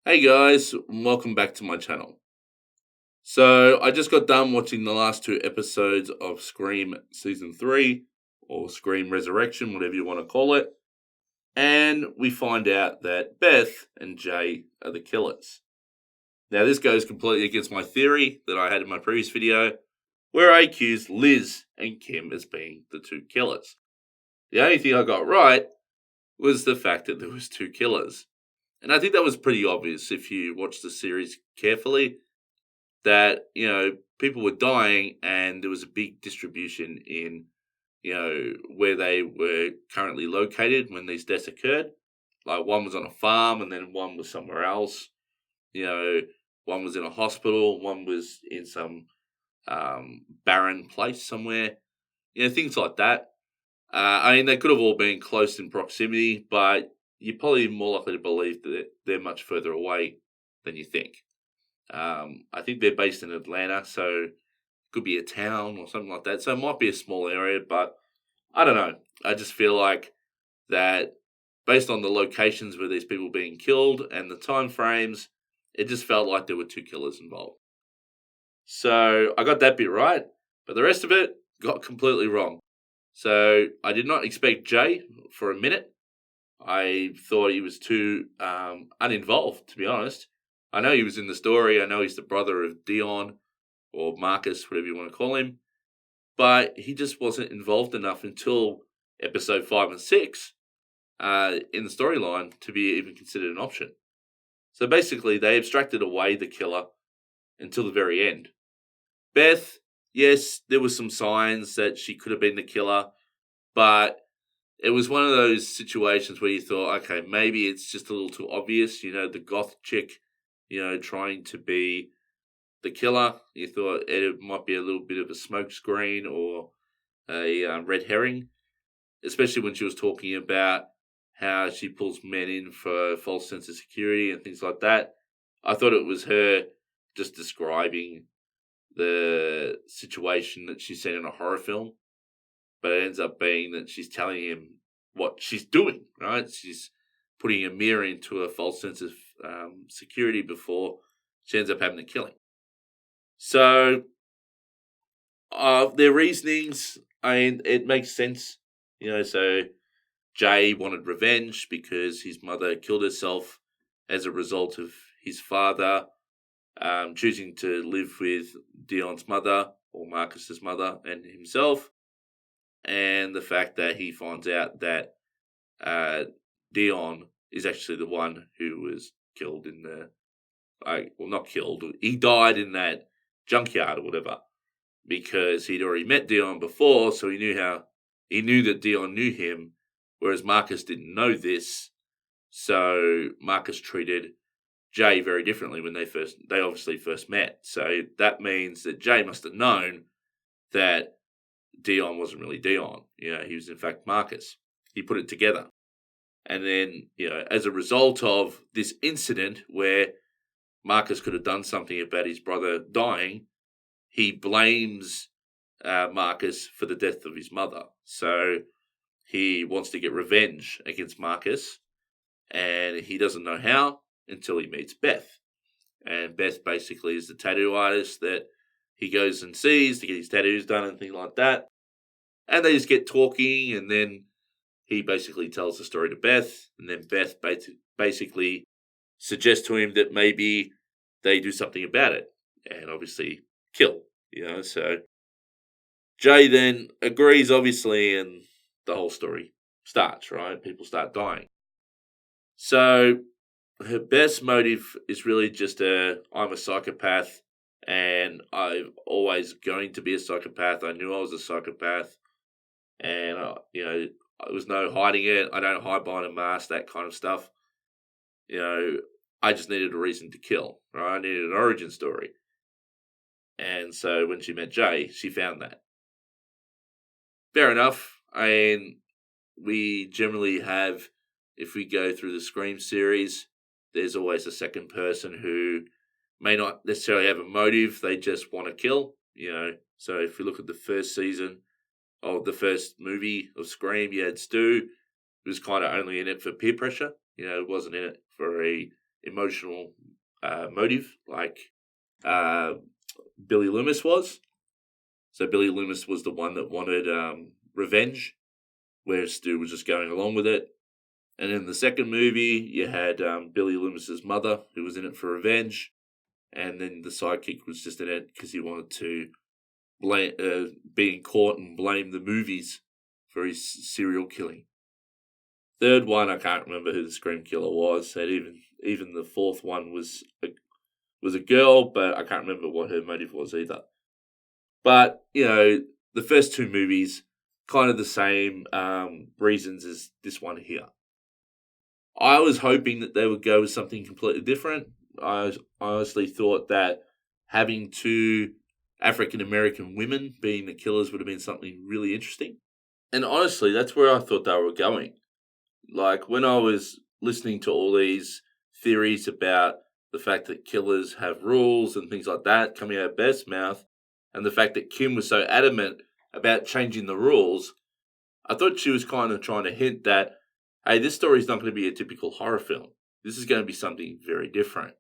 Hey guys, welcome back to my channel. So, I just got done watching the last two episodes of Scream Season 3, or Scream Resurrection, whatever you want to call it, and we find out that Beth and Jay are the killers. Now, this goes completely against my theory that I had in my previous video, where I accused Liz and Kim as being the two killers. The only thing I got right was the fact that there was two killers. And I think that was pretty obvious if you watch the series carefully, that people were dying and there was a big distribution in where they were currently located when these deaths occurred. Like one was on a farm and then one was somewhere else. you know One was in a hospital, one was in some barren place somewhere. Things like that. I mean, they could have all been close in proximity, but you're probably more likely to believe that they're much further away than you think. I think they're based in Atlanta, so it could be a town or something like that. So it might be a small area, but I don't know. I just feel like that based on the locations where these people being killed and the time frames, it just felt like there were two killers involved. So I got that bit right, but the rest of it got completely wrong. So I did not expect Jay for a minute. I thought he was too uninvolved, to be honest. I know he was in the story. I know he's the brother of Dion or Marcus, whatever you want to call him, but he just wasn't involved enough until episode 5 and 6 in the storyline to be even considered an option. So basically, they abstracted away the killer until the very end. Beth, yes, there were some signs that she could have been the killer, but it was one of those situations where you thought, okay, maybe it's just a little too obvious. The goth chick, trying to be the killer. You thought it might be a little bit of a smokescreen or a red herring, especially when she was talking about how she pulls men in for a false sense of security and things like that. I thought it was her just describing the situation that she's seen in a horror film, but it ends up being that she's telling him what she's doing, right? She's putting a mirror into a false sense of security before she ends up having the killing. So, their reasonings, I mean, it makes sense. So Jay wanted revenge because his mother killed herself as a result of his father choosing to live with Dion's mother or Marcus's mother and himself, and the fact that he finds out that Dion is actually the one who was killed in the, well, not killed, he died in that junkyard or whatever, because he'd already met Dion before, so he knew that Dion knew him, whereas Marcus didn't know this. So Marcus treated Jay very differently when they obviously first met. So that means that Jay must have known that Dion wasn't really Dion. He was in fact Marcus. He put it together. And then, as a result of this incident where Marcus could have done something about his brother dying, he blames Marcus for the death of his mother. So he wants to get revenge against Marcus, and he doesn't know how until he meets Beth. And Beth basically is the tattoo artist that he goes and sees to get his tattoos done and things like that. And they just get talking, and then he basically tells the story to Beth, and then Beth basically suggests to him that maybe they do something about it, and obviously kill. So Jay then agrees, obviously, and the whole story starts, right? People start dying. So her best motive is really just I'm a psychopath, and I'm always going to be a psychopath. I knew I was a psychopath, and there was no hiding it. I don't hide behind a mask, that kind of stuff. I just needed a reason to kill, right? I needed an origin story. And so when she met Jay, she found that. Fair enough. I mean, we generally have, if we go through the Scream series, there's always a second person who may not necessarily have a motive. They just want to kill, So if we look at the first season of the first movie of Scream, you had Stu, who was kind of only in it for peer pressure. It wasn't in it for a emotional motive like Billy Loomis was. So Billy Loomis was the one that wanted revenge, whereas Stu was just going along with it. And in the second movie, you had Billy Loomis's mother, who was in it for revenge, and then the sidekick was just in it because he wanted to blame being caught and blame the movies for his serial killing. Third one, I can't remember who the Scream Killer was. And even the fourth one was a girl, but I can't remember what her motive was either. But the first two movies, kind of the same reasons as this one here. I was hoping that they would go with something completely different. I honestly thought that having two African American women being the killers would have been something really interesting. And honestly, that's where I thought they were going. Like, when I was listening to all these theories about the fact that killers have rules and things like that coming out of Beth's mouth, and the fact that Kim was so adamant about changing the rules, I thought she was kind of trying to hint that, hey, this story is not going to be a typical horror film. This is going to be something very different.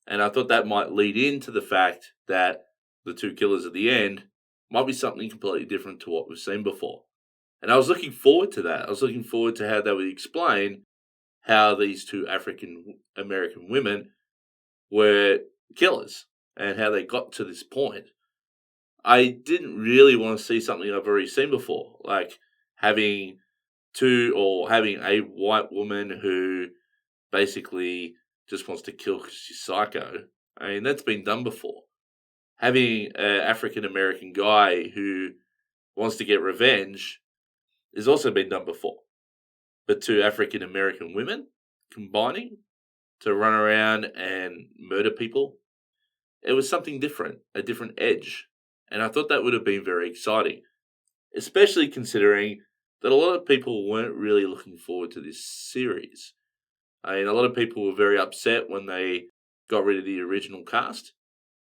And I thought that might lead into the fact that the two killers at the end might be something completely different to what we've seen before. And I was looking forward to that. I was looking forward to how they would explain how these two African American women were killers and how they got to this point. I didn't really want to see something I've already seen before, like having a white woman who basically just wants to kill because she's psycho. I mean, that's been done before. Having an African American guy who wants to get revenge has also been done before. But two African American women combining to run around and murder people, it was something different, a different edge. And I thought that would have been very exciting, especially considering that a lot of people weren't really looking forward to this series. I mean, a lot of people were very upset when they got rid of the original cast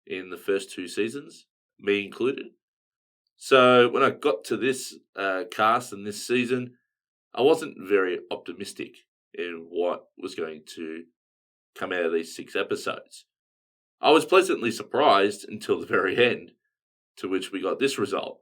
in the first two seasons, me included. So when I got to this cast and this season, I wasn't very optimistic in what was going to come out of these 6 episodes. I was pleasantly surprised until the very end, to which we got this result.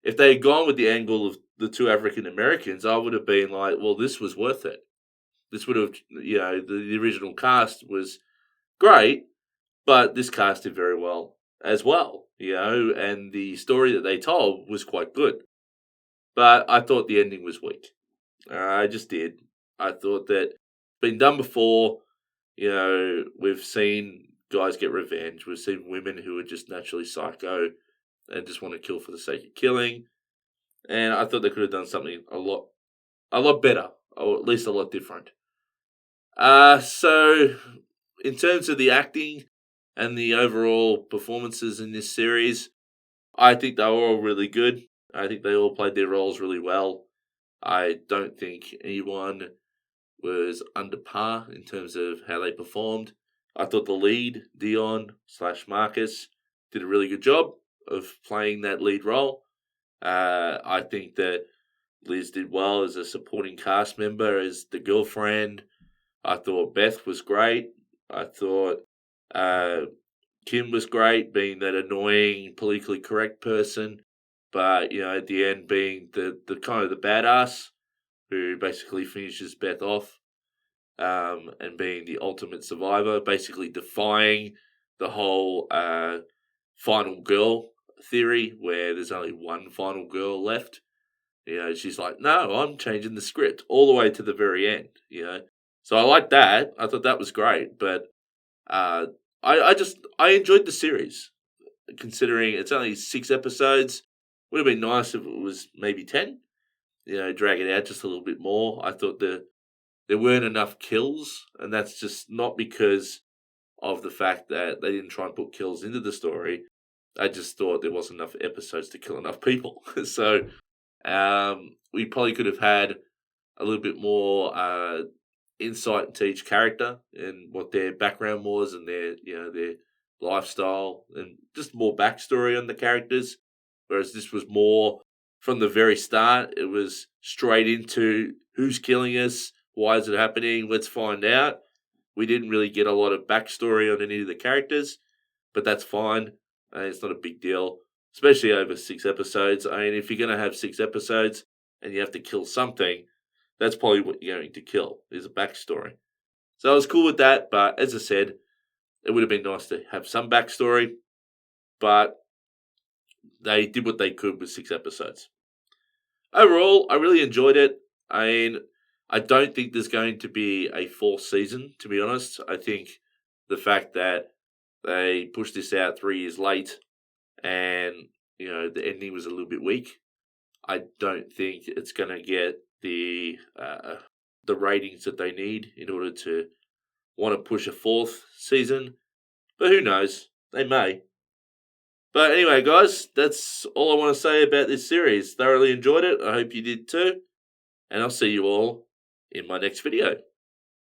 If they had gone with the angle of the two African Americans, I would have been like, well, this was worth it. This would have, the original cast was great, but this cast did very well as well, and the story that they told was quite good. But I thought the ending was weak. I just did. I thought that been done before. We've seen guys get revenge. We've seen women who are just naturally psycho and just want to kill for the sake of killing. And I thought they could have done something a lot better, or at least a lot different. So in terms of the acting and the overall performances in this series, I think they were all really good. I think they all played their roles really well. I don't think anyone was under par in terms of how they performed. I thought the lead, Dion/Marcus, did a really good job of playing that lead role. I think that Liz did well as a supporting cast member, as the girlfriend. I thought Beth was great. I thought Kim was great, being that annoying, politically correct person, but at the end being the kind of the badass who basically finishes Beth off, and being the ultimate survivor, basically defying the whole final girl theory where there's only one final girl left. She's like, no, I'm changing the script all the way to the very end. So I like that. I thought that was great, but I enjoyed the series, considering it's only 6 episodes. Would have been nice if it was maybe 10. Drag it out just a little bit more. I thought there weren't enough kills, and that's just not because of the fact that they didn't try and put kills into the story. I just thought there wasn't enough episodes to kill enough people. So we probably could have had a little bit more insight into each character and what their background was and their lifestyle, and just more backstory on the characters. Whereas this was more from the very start. It was straight into who's killing us, why is it happening, let's find out, We didn't really get a lot of backstory on any of the characters, but that's fine. It's not a big deal, especially over 6 episodes. I mean, if you're going to have 6 episodes and you have to kill something, that's probably what you're going to kill, is a backstory. So I was cool with that, but as I said, it would have been nice to have some backstory, but they did what they could with 6 episodes. Overall, I really enjoyed it. I mean, I don't think there's going to be a 4th season, to be honest. I think the fact that they pushed this out 3 years late and, the ending was a little bit weak, I don't think it's going to get the ratings that they need in order to want to push a 4th season. But who knows? They may. But anyway, guys, that's all I want to say about this series. Thoroughly enjoyed it. I hope you did too. And I'll see you all in my next video.